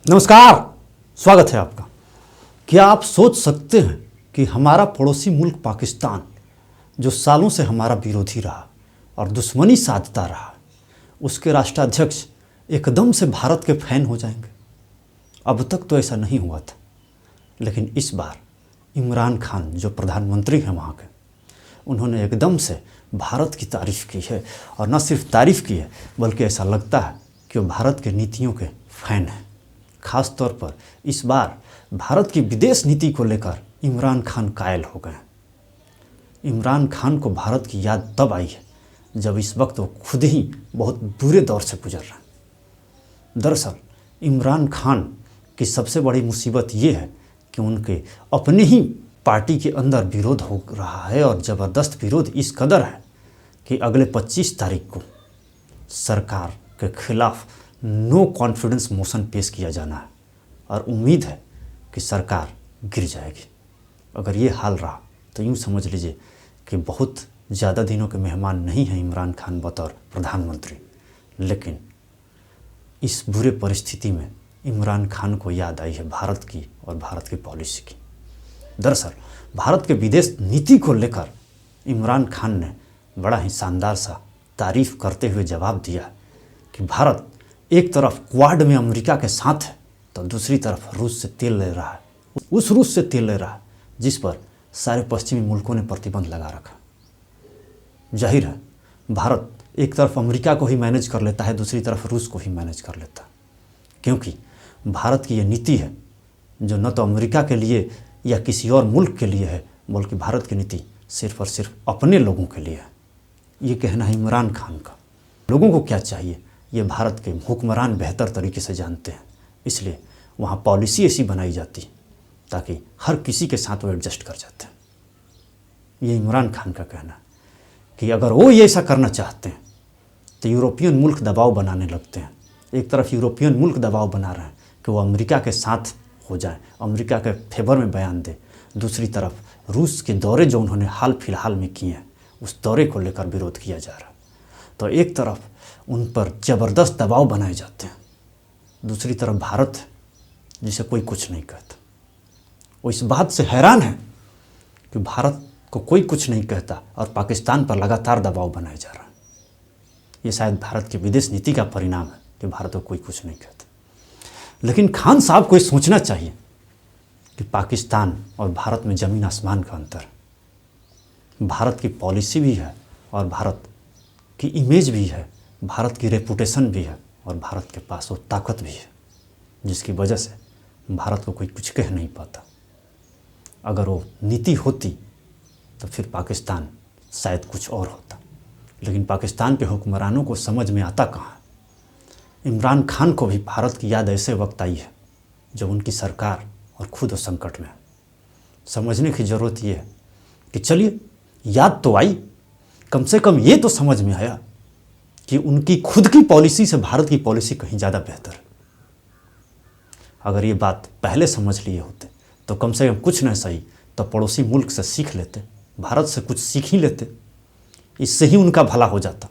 नमस्कार, स्वागत है आपका। क्या आप सोच सकते हैं कि हमारा पड़ोसी मुल्क पाकिस्तान, जो सालों से हमारा विरोधी रहा और दुश्मनी साधता रहा, उसके राष्ट्राध्यक्ष एकदम से भारत के फैन हो जाएंगे? अब तक तो ऐसा नहीं हुआ था, लेकिन इस बार इमरान खान जो प्रधानमंत्री हैं वहाँ के, उन्होंने एकदम से भारत की तारीफ़ की है। और न सिर्फ तारीफ़ की है, बल्कि ऐसा लगता है कि वो भारत के नीतियों के फ़ैन हैं। ख़ास तौर पर इस बार भारत की विदेश नीति को लेकर इमरान खान कायल हो गए। इमरान खान को भारत की याद तब आई है जब इस वक्त वो खुद ही बहुत बुरे दौर से गुजर रहे हैं। दरअसल इमरान खान की सबसे बड़ी मुसीबत ये है कि उनके अपने ही पार्टी के अंदर विरोध हो रहा है, और ज़बरदस्त विरोध इस कदर है कि अगले 25 तारीख को सरकार के खिलाफ नो कॉन्फिडेंस मोशन पेश किया जाना है, और उम्मीद है कि सरकार गिर जाएगी। अगर ये हाल रहा तो यूँ समझ लीजिए कि बहुत ज़्यादा दिनों के मेहमान नहीं हैं इमरान खान बतौर प्रधानमंत्री। लेकिन इस बुरे परिस्थिति में इमरान खान को याद आई है भारत की और भारत की पॉलिसी की। दरअसल भारत के विदेश नीति को लेकर इमरान खान ने बड़ा ही शानदार सा तारीफ़ करते हुए जवाब दिया कि भारत एक तरफ क्वाड में अमेरिका के साथ है, तो दूसरी तरफ रूस से तेल ले रहा है। उस रूस से तेल ले रहा है जिस पर सारे पश्चिमी मुल्कों ने प्रतिबंध लगा रखा। जाहिर है भारत एक तरफ अमेरिका को ही मैनेज कर लेता है, दूसरी तरफ रूस को ही मैनेज कर लेता है, क्योंकि भारत की ये नीति है जो न तो अमेरिका के लिए या किसी और मुल्क के लिए है, बल्कि भारत की नीति सिर्फ और सिर्फ अपने लोगों के लिए है। ये कहना है इमरान खान का। लोगों को क्या चाहिए ये भारत के हुक्मरान बेहतर तरीके से जानते हैं, इसलिए वहाँ पॉलिसी ऐसी बनाई जाती है ताकि हर किसी के साथ वो एडजस्ट कर जाते हैं। ये इमरान खान का कहना है कि अगर वो ये ऐसा करना चाहते हैं तो यूरोपियन मुल्क दबाव बनाने लगते हैं। एक तरफ यूरोपियन मुल्क दबाव बना रहे हैं कि वो अमेरिका के साथ हो जाए, अमेरिका के फेवर में बयान दे, दूसरी तरफ रूस के दौरे जो उन्होंने हाल फिलहाल में किए हैं उस दौरे को लेकर विरोध किया जा रहा है। तो एक तरफ उन पर ज़बरदस्त दबाव बनाए जाते हैं, दूसरी तरफ भारत है जिसे कोई कुछ नहीं कहता। वो इस बात से हैरान है कि भारत को कोई कुछ नहीं कहता और पाकिस्तान पर लगातार दबाव बनाया जा रहा है। ये शायद भारत की विदेश नीति का परिणाम है कि भारत को कोई कुछ नहीं कहता। लेकिन खान साहब को ये सोचना चाहिए कि पाकिस्तान और भारत में ज़मीन आसमान का अंतर है। भारत की पॉलिसी भी है और भारत की इमेज भी है, भारत की रेपुटेशन भी है, और भारत के पास वो ताकत भी है जिसकी वजह से भारत को कोई कुछ कह नहीं पाता। अगर वो नीति होती तो फिर पाकिस्तान शायद कुछ और होता, लेकिन पाकिस्तान के हुक्मरानों को समझ में आता कहाँ है। इमरान खान को भी भारत की याद ऐसे वक्त आई है जब उनकी सरकार और खुद वो संकट में है। समझने की ज़रूरत ये है कि चलिए याद तो आई, कम से कम ये तो समझ में आया कि उनकी खुद की पॉलिसी से भारत की पॉलिसी कहीं ज़्यादा बेहतर है। अगर ये बात पहले समझ लिए होते तो कम से कम कुछ न सही तो पड़ोसी मुल्क से सीख लेते, भारत से कुछ सीख ही लेते, इससे ही उनका भला हो जाता।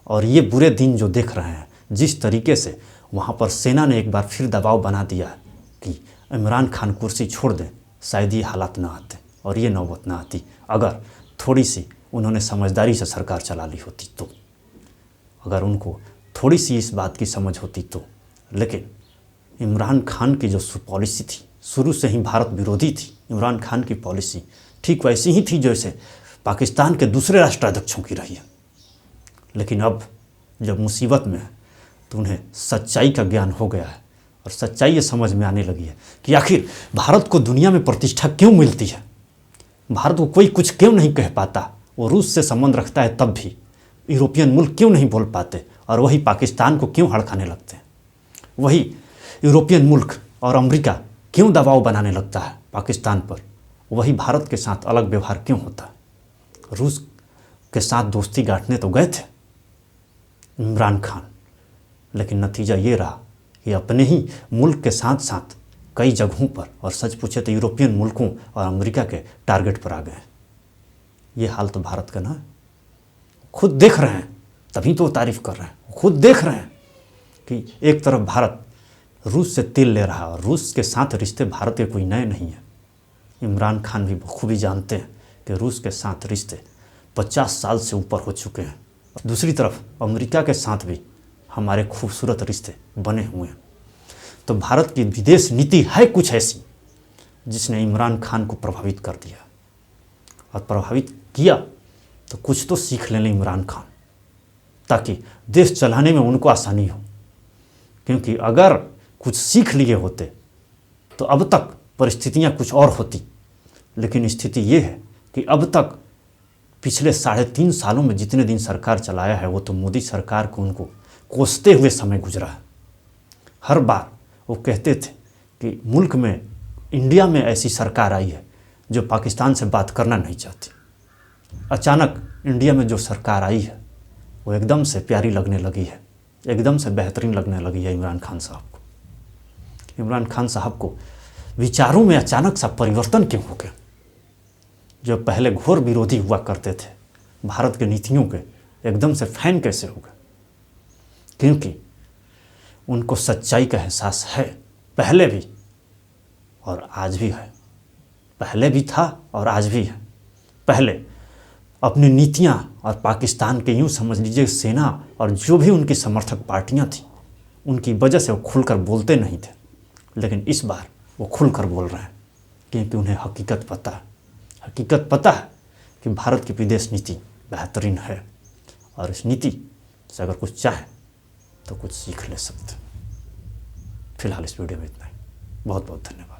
और ये बुरे दिन जो देख रहे हैं, जिस तरीके से वहाँ पर सेना ने एक बार फिर दबाव बना दिया है कि इमरान खान कुर्सी छोड़ दें, शायद ये हालात ना आते और ये नौबत ना आती अगर थोड़ी सी उन्होंने समझदारी से सरकार चला ली होती तो, अगर उनको थोड़ी सी इस बात की समझ होती तो। लेकिन इमरान खान की जो पॉलिसी थी, शुरू से ही भारत विरोधी थी। इमरान खान की पॉलिसी ठीक वैसी ही थी जैसे पाकिस्तान के दूसरे राष्ट्राध्यक्षों की रही है। लेकिन अब जब मुसीबत में है तो उन्हें सच्चाई का ज्ञान हो गया है और सच्चाई ये समझ में आने लगी है कि आखिर भारत को दुनिया में प्रतिष्ठा क्यों मिलती है, भारत को कोई कुछ क्यों नहीं कह पाता। वो रूस से संबंध रखता है तब भी यूरोपियन मुल्क क्यों नहीं बोल पाते, और वही पाकिस्तान को क्यों हड़काने लगते हैं। वही यूरोपियन मुल्क और अमेरिका क्यों दबाव बनाने लगता है पाकिस्तान पर, वही भारत के साथ अलग व्यवहार क्यों होता है। रूस के साथ दोस्ती गांठने तो गए थे इमरान खान, लेकिन नतीजा ये रहा कि अपने ही मुल्क के साथ साथ कई जगहों पर, और सच पूछे तो यूरोपियन मुल्कों और अमेरिका के टारगेट पर आ गए। ये हाल तो भारत का ना है, खुद देख रहे हैं, तभी तो तारीफ़ कर रहे हैं। खुद देख रहे हैं कि एक तरफ भारत रूस से तेल ले रहा है और रूस के साथ रिश्ते भारत के कोई नए नहीं हैं। इमरान खान भी बखूबी जानते हैं कि रूस के साथ रिश्ते 50 साल से ऊपर हो चुके हैं। दूसरी तरफ अमेरिका के साथ भी हमारे खूबसूरत रिश्ते बने हुए हैं। तो भारत की विदेश नीति है कुछ ऐसी जिसने इमरान खान को प्रभावित कर दिया, और प्रभावित किया तो कुछ तो सीख लें इमरान खान, ताकि देश चलाने में उनको आसानी हो। क्योंकि अगर कुछ सीख लिए होते तो अब तक परिस्थितियां कुछ और होती, लेकिन स्थिति ये है कि अब तक पिछले 3.5 सालों में जितने दिन सरकार चलाया है वो तो मोदी सरकार को उनको कोसते हुए समय गुजरा है। हर बार वो कहते थे कि मुल्क में, इंडिया में ऐसी सरकार आई है जो पाकिस्तान से बात करना नहीं चाहती। अचानक इंडिया में जो सरकार आई है वो एकदम से प्यारी लगने लगी है, एकदम से बेहतरीन लगने लगी है इमरान खान साहब को। इमरान खान साहब को विचारों में अचानक सा परिवर्तन क्यों हो गया? जो पहले घोर विरोधी हुआ करते थे भारत के नीतियों के, एकदम से फैन कैसे हो गए? क्योंकि उनको सच्चाई का एहसास है, पहले भी और आज भी है। पहले भी था और आज भी है। पहले अपनी नीतियां और पाकिस्तान के, यूँ समझ लीजिए, सेना और जो भी उनकी समर्थक पार्टियां थी, उनकी वजह से वो खुलकर बोलते नहीं थे। लेकिन इस बार वो खुलकर बोल रहे हैं क्योंकि उन्हें हकीकत पता है। हकीकत पता है कि भारत की विदेश नीति बेहतरीन है, और इस नीति से अगर कुछ चाहे तो कुछ सीख ले सकते। फिलहाल इस वीडियो में इतना ही। बहुत बहुत धन्यवाद।